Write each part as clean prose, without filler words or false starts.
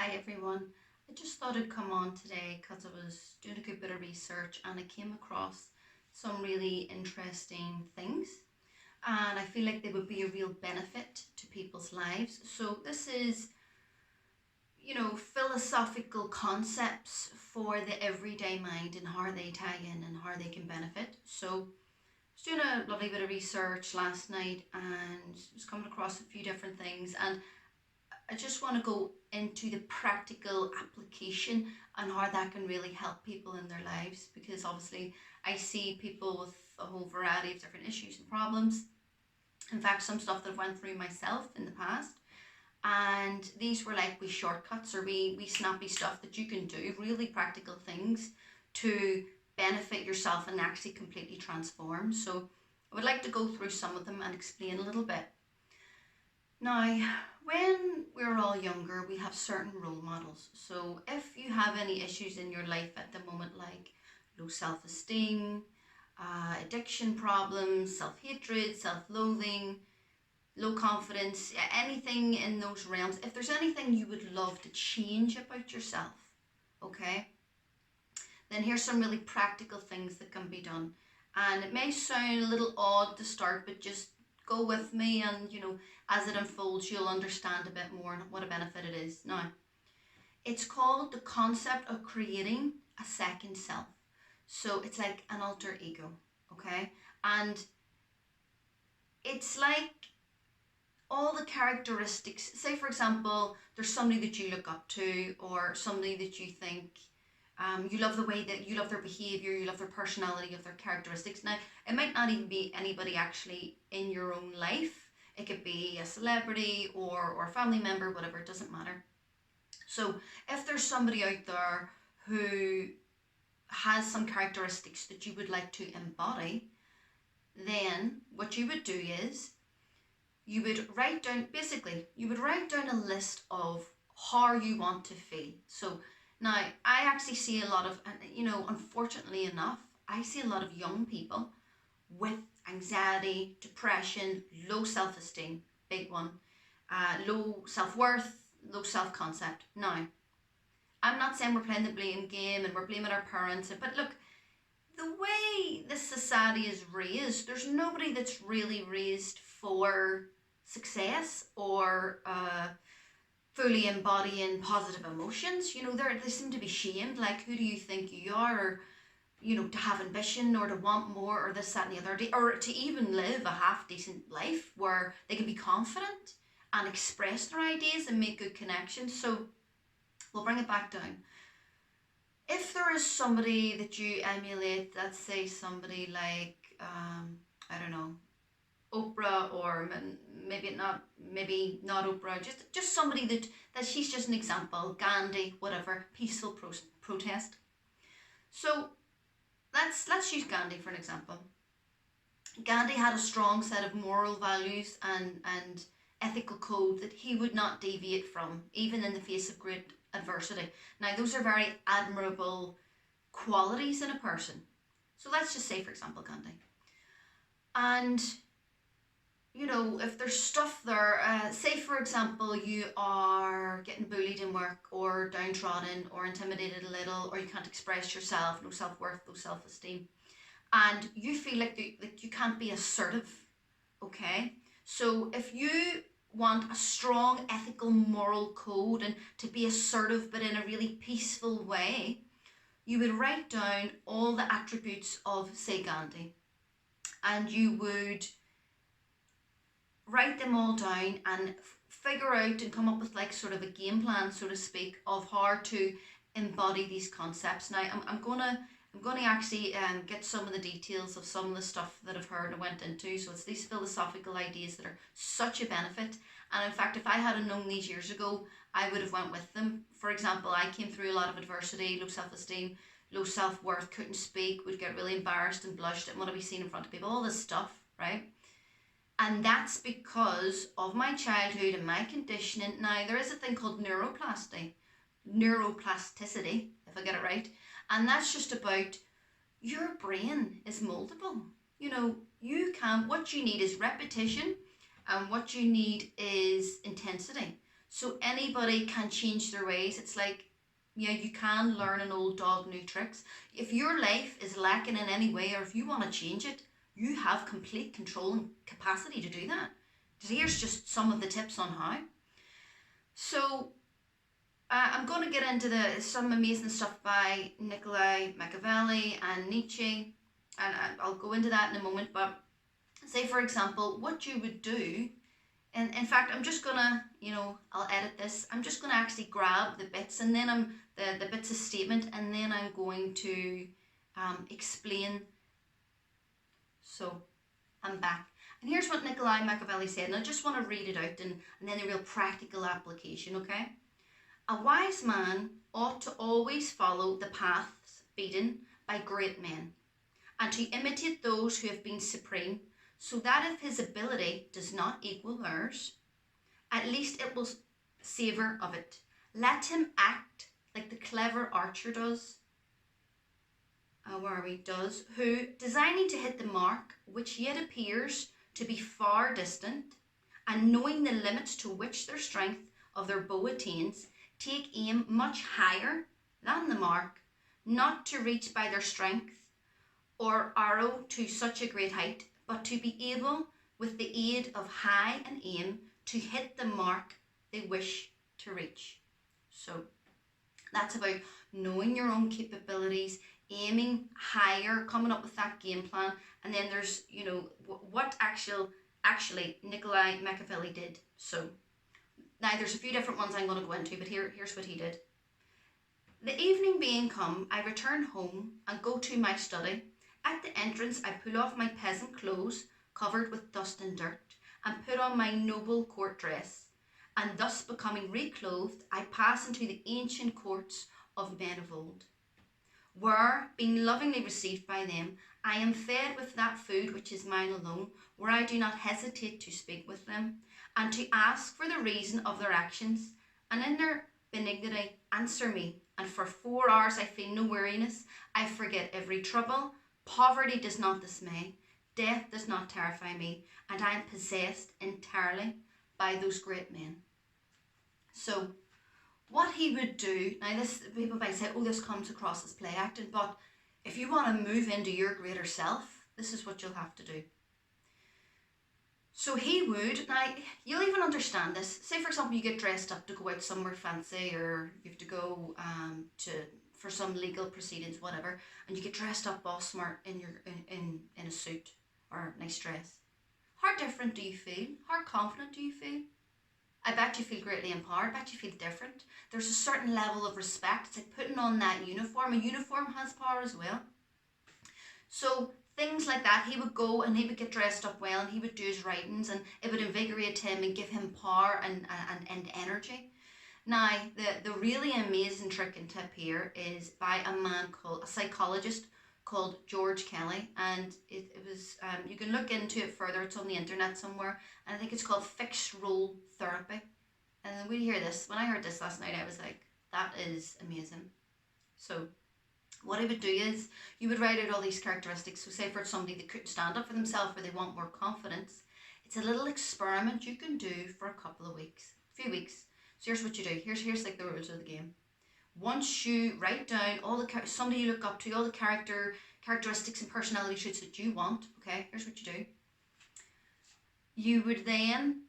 Hi everyone. I just thought I'd come on today because I was doing a good bit of research and I came across some really interesting things, and I feel like they would be a real benefit to people's lives. So this is, philosophical concepts for the everyday mind and how they tie in and how they can benefit. So I was doing a lovely bit of research last night and was coming across a few different things, and I just want to go into the practical application and how that can really help people in their lives, because obviously I see people with a whole variety of different issues and problems. In fact, some stuff that I've went through myself in the past. And these were like we shortcuts or we snappy stuff that you can do, really practical things to benefit yourself and actually completely transform. So I would like to go through some of them and explain a little bit. Now, when we're all younger, we have certain role models. So, if you have any issues in your life at the moment, like low self esteem, addiction problems, self hatred, self loathing, low confidence, anything in those realms, if there's anything you would love to change about yourself, okay, then here's some really practical things that can be done. And it may sound a little odd to start, but just go with me, and as it unfolds, you'll understand a bit more what a benefit it is. Now, it's called the concept of creating a second self. So it's like an alter ego, okay? And it's like all the characteristics. Say, for example, there's somebody that you look up to, or somebody that you think you love the way that you love their behavior, you love their personality, of their characteristics. Now, it might not even be anybody actually in your own life. It could be a celebrity or a family member, whatever, it doesn't matter. So if there's somebody out there who has some characteristics that you would like to embody, then what you would do is you would write down, basically, you would write down a list of how you want to feel. So now, I actually see a lot of, unfortunately enough, I see a lot of young people with anxiety, depression, low self esteem, big one, low self worth, low self concept. Now, I'm not saying we're playing the blame game and we're blaming our parents, but look, the way this society is raised, there's nobody that's really raised for success or fully embodying positive emotions. They seem to be shamed. Like, who do you think you are? Or, to have ambition or to want more or this, that, and the other, or to even live a half decent life where they can be confident and express their ideas and make good connections. So we'll bring it back down. If there is somebody that you emulate, let's say somebody like, I don't know, Oprah, or maybe not Oprah, just somebody that she's just an example, Gandhi, whatever, peaceful protest. So let's use Gandhi for an example. Gandhi had a strong set of moral values and ethical code that he would not deviate from, even in the face of great adversity. Now, those are very admirable qualities in a person. So let's just say, for example, Gandhi. And if there's stuff there, say for example, you are getting bullied in work or downtrodden or intimidated a little, or you can't express yourself, no self-worth, no self-esteem, and you feel like you can't be assertive, okay? So if you want a strong ethical moral code and to be assertive but in a really peaceful way, you would write down all the attributes of, say, Gandhi, and you would write them all down and figure out and come up with like sort of a game plan, so to speak, of how to embody these concepts. Now, I'm gonna actually get some of the details of some of the stuff that I've heard and went into. So it's these philosophical ideas that are such a benefit. And in fact, if I had known these years ago, I would have went with them. For example, I came through a lot of adversity, low self-esteem, low self-worth, couldn't speak, would get really embarrassed and blushed, didn't want to be seen in front of people, all this stuff, right? And that's because of my childhood and my conditioning. Now, there is a thing called neuroplasticity, if I get it right. And that's just about your brain is moldable. You can, what you need is repetition, and what you need is intensity. So anybody can change their ways. It's like, yeah, you can learn an old dog new tricks. If your life is lacking in any way, or if you want to change it, you have complete control and capacity to do that. Here's just some of the tips on how. So I'm going to get into some amazing stuff by Nikolai Machiavelli and Nietzsche, and I'll go into that in a moment. But say, for example, what you would do, and in fact, I'm just gonna, I'll edit this. I'm just gonna actually grab the bits, and then the bits of statement, and then I'm going to explain. So I'm back. And here's what Nikolai Machiavelli said, and I just want to read it out and then a real practical application, okay? A wise man ought to always follow the paths beaten by great men, and to imitate those who have been supreme, so that if his ability does not equal theirs, at least it will savour of it. Let him act like the clever archer does, who, designing to hit the mark, which yet appears to be far distant, and knowing the limits to which their strength of their bow attains, take aim much higher than the mark, not to reach by their strength or arrow to such a great height, but to be able, with the aid of high an aim, to hit the mark they wish to reach. So that's about knowing your own capabilities, aiming higher, coming up with that game plan, and then there's, what actually Nikolai Machiavelli did. So now there's a few different ones I'm going to go into, but here's what he did. The evening being come, I return home and go to my study. At the entrance I pull off my peasant clothes, covered with dust and dirt, and put on my noble court dress, and thus becoming reclothed, I pass into the ancient courts of men of old, where, being lovingly received by them, I am fed with that food which is mine alone, where I do not hesitate to speak with them, and to ask for the reason of their actions, and in their benignity answer me, and for 4 hours I feel no weariness, I forget every trouble, poverty does not dismay, death does not terrify me, and I am possessed entirely by those great men. So what he would do, now this, people might say, oh, this comes across as play acting, but if you want to move into your greater self, this is what you'll have to do. So he would, now you'll even understand this, say for example you get dressed up to go out somewhere fancy, or you have to go for some legal proceedings, whatever, and you get dressed up all smart in a suit or a nice dress. How different do you feel? How confident do you feel? I bet you feel greatly empowered. I bet you feel different. There's a certain level of respect. It's like putting on that uniform. A uniform has power as well. So things like that, he would go and he would get dressed up well, and he would do his writings, and it would invigorate him and give him power and energy. Now, the really amazing trick and tip here is by a psychologist called George Kelly, and it was, you can look into it further, it's on the internet somewhere, and I think it's called fixed role therapy. And then we hear this, when I heard this last night, I was like, that is amazing. So what I would do is, you would write out all these characteristics. So say for somebody that couldn't stand up for themselves, or they want more confidence, it's a little experiment you can do for a couple of weeks, a few weeks. So here's what you do, here's like the rules of the game. Once you write down all the somebody you look up to, all the characteristics and personality traits that you want, okay, here's what you do. You would then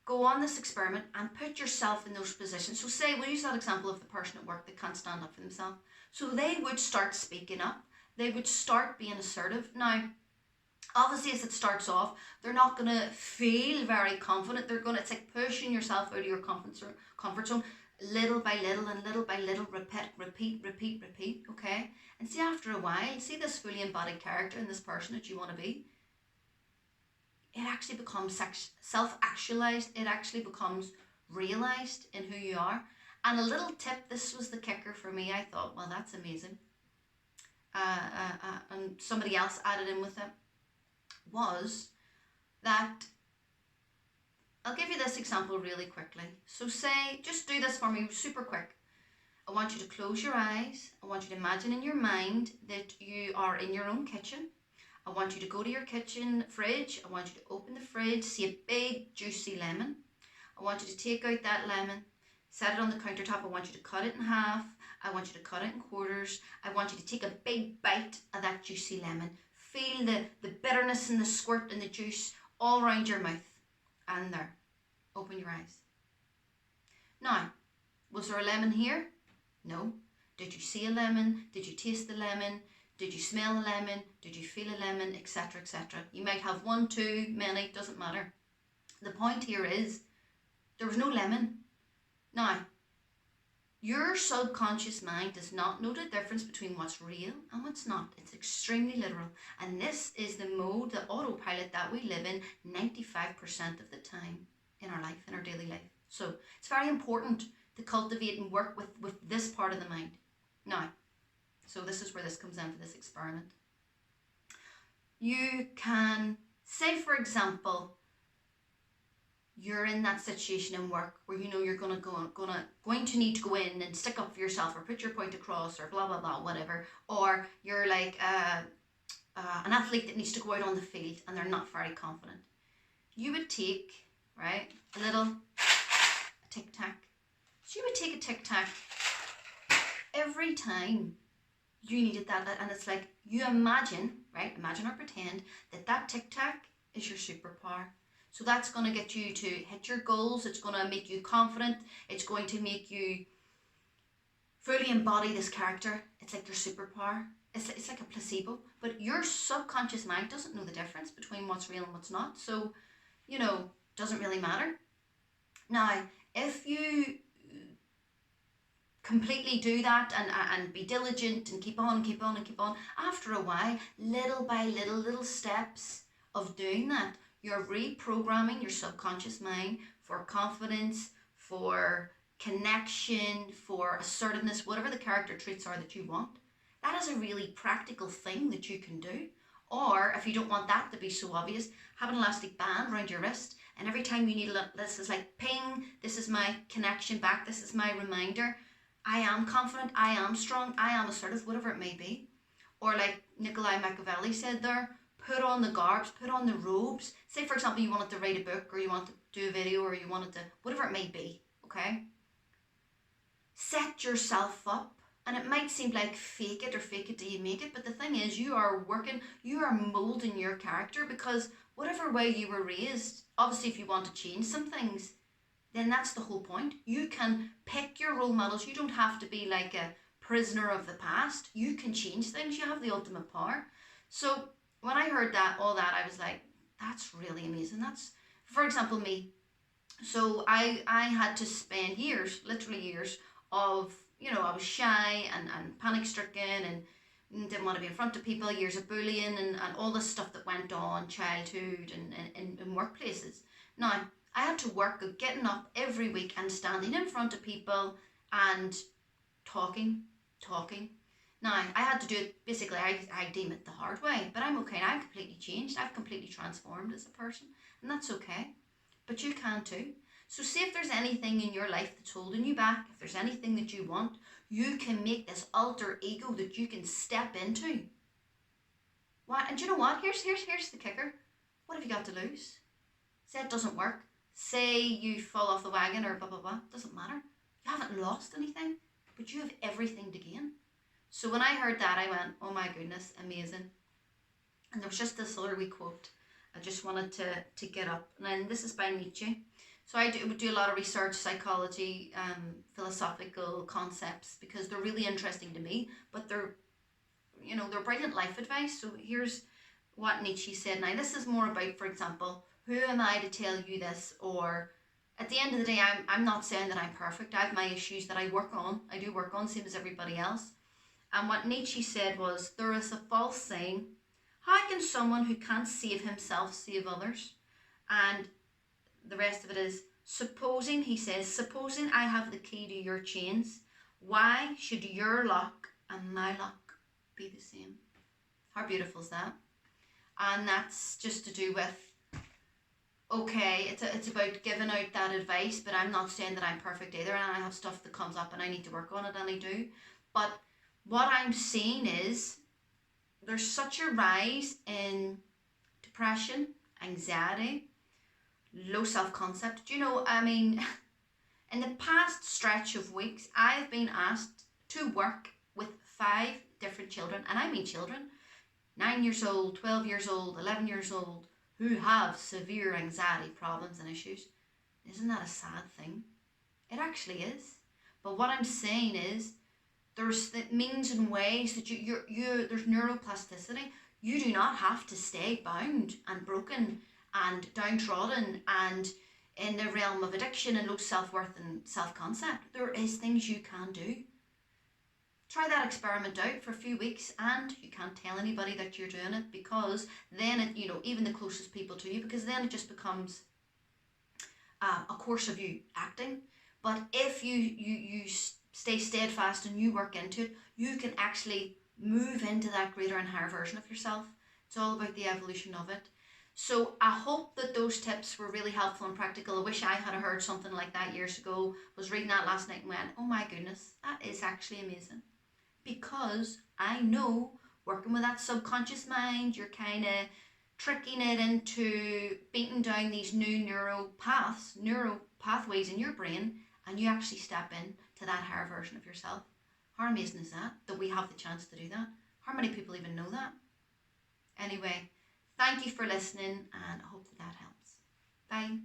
go on this experiment and put yourself in those positions. So say, we'll use that example of the person at work that can't stand up for themselves. So they would start speaking up. They would start being assertive. Now, obviously, as it starts off, they're not going to feel very confident. It's like pushing yourself out of your comfort zone. Little by little and little by little, repeat, okay? And see, after a while, see this fully embodied character and this person that you want to be, it actually becomes self-actualized. It actually becomes realized in who you are. And a little tip, this was the kicker for me. I thought, well, that's amazing. And somebody else added in with it, was that, I'll give you this example really quickly. So say, just do this for me super quick. I want you to close your eyes. I want you to imagine in your mind that you are in your own kitchen. I want you to go to your kitchen fridge. I want you to open the fridge, see a big juicy lemon. I want you to take out that lemon, set it on the countertop. I want you to cut it in half. I want you to cut it in quarters. I want you to take a big bite of that juicy lemon. Feel the bitterness and the squirt and the juice all around your mouth. And there, open your eyes. Now, was there a lemon here? No. Did you see a lemon? Did you taste the lemon? Did you smell a lemon? Did you feel a lemon? Etc, etc. You might have one, two, many, doesn't matter. The point here is, there was no lemon. Now, your subconscious mind does not know the difference between what's real and what's not. It's extremely literal. And this is the mode, the autopilot that we live in 95% of the time in our life, in our daily life. So it's very important to cultivate and work with this part of the mind. Now, so this is where this comes into this experiment. You can say, for example, you're in that situation in work where you know you're going to need to go in and stick up for yourself or put your point across or blah blah blah, whatever, or you're like an athlete that needs to go out on the field and they're not very confident. You would take, right, a tic tac. So you would take a tic tac every time you needed that, and it's like you imagine or pretend that tic tac is your superpower. So that's going to get you to hit your goals. It's going to make you confident. It's going to make you fully embody this character. It's like your superpower. It's like a placebo. But your subconscious mind doesn't know the difference between what's real and what's not. So, doesn't really matter. Now, if you completely do that and be diligent and keep on, after a while, little by little steps of doing that, you're reprogramming your subconscious mind for confidence, for connection, for assertiveness, whatever the character traits are that you want. That is a really practical thing that you can do. Or if you don't want that to be so obvious, have an elastic band around your wrist, and every time you need this is like ping, this is my connection back, this is my reminder. I am confident, I am strong, I am assertive, whatever it may be. Or like Nikolai Machiavelli said there, put on the garbs, put on the robes. Say, for example, you wanted to write a book or you want to do a video or you wanted to, whatever it may be, okay? Set yourself up. And it might seem like fake it till you make it, but the thing is, you are molding your character, because whatever way you were raised, obviously if you want to change some things, then that's the whole point. You can pick your role models. You don't have to be like a prisoner of the past. You can change things. You have the ultimate power. So when I heard all that, I was like, that's really amazing. That's, for example, me. So I had to spend years, literally years, of, I was shy and panic-stricken and didn't want to be in front of people, years of bullying and all the stuff that went on, childhood and in workplaces. Now, I had to work at getting up every week and standing in front of people and talking. Now, I had to do it, basically, I deem it the hard way, but I'm okay now. I've completely changed. I've completely transformed as a person, and that's okay. But you can too. So see if there's anything in your life that's holding you back, if there's anything that you want, you can make this alter ego that you can step into. Why? And you know what? Here's the kicker. What have you got to lose? Say it doesn't work. Say you fall off the wagon or blah, blah, blah. Doesn't matter. You haven't lost anything, but you have everything to gain. So when I heard that, I went, oh my goodness, amazing. And there was just this other wee quote I just wanted to get up. And this is by Nietzsche. So I would do a lot of research, psychology, philosophical concepts, because they're really interesting to me, but they're brilliant life advice. So here's what Nietzsche said. Now this is more about, for example, who am I to tell you this? Or at the end of the day, I'm not saying that I'm perfect. I have my issues that I work on. I do work on, same as everybody else. And what Nietzsche said was, there is a false saying, how can someone who can't save himself save others? And the rest of it is, supposing I have the key to your chains, why should your lock and my lock be the same? How beautiful is that? And that's just to do with, okay, it's about giving out that advice, but I'm not saying that I'm perfect either, and I have stuff that comes up and I need to work on it, and I do. But what I'm seeing is, there's such a rise in depression, anxiety, low self-concept. Do you know, I mean, in the past stretch of weeks, I've been asked to work with 5 different children, and I mean children, 9 years old, 12 years old, 11 years old, who have severe anxiety problems and issues. Isn't that a sad thing? It actually is. But what I'm saying is, there's the means and ways that there's neuroplasticity. You do not have to stay bound and broken and downtrodden and in the realm of addiction and low self-worth and self-concept. There is things you can do. Try that experiment out for a few weeks, and you can't tell anybody that you're doing it, because then it, even the closest people to you, because then it just becomes a course of you acting. But if you stay steadfast and you work into it, you can actually move into that greater and higher version of yourself. It's all about the evolution of it. So I hope that those tips were really helpful and practical. I wish I had heard something like that years ago. I was reading that last night and went, oh my goodness, that is actually amazing. Because I know, working with that subconscious mind, you're kind of tricking it into beating down these new neural pathways in your brain, and you actually step in to that higher version of yourself. How amazing is that we have the chance to do that? How many people even know that? Anyway, thank you for listening, and I hope that helps. Bye.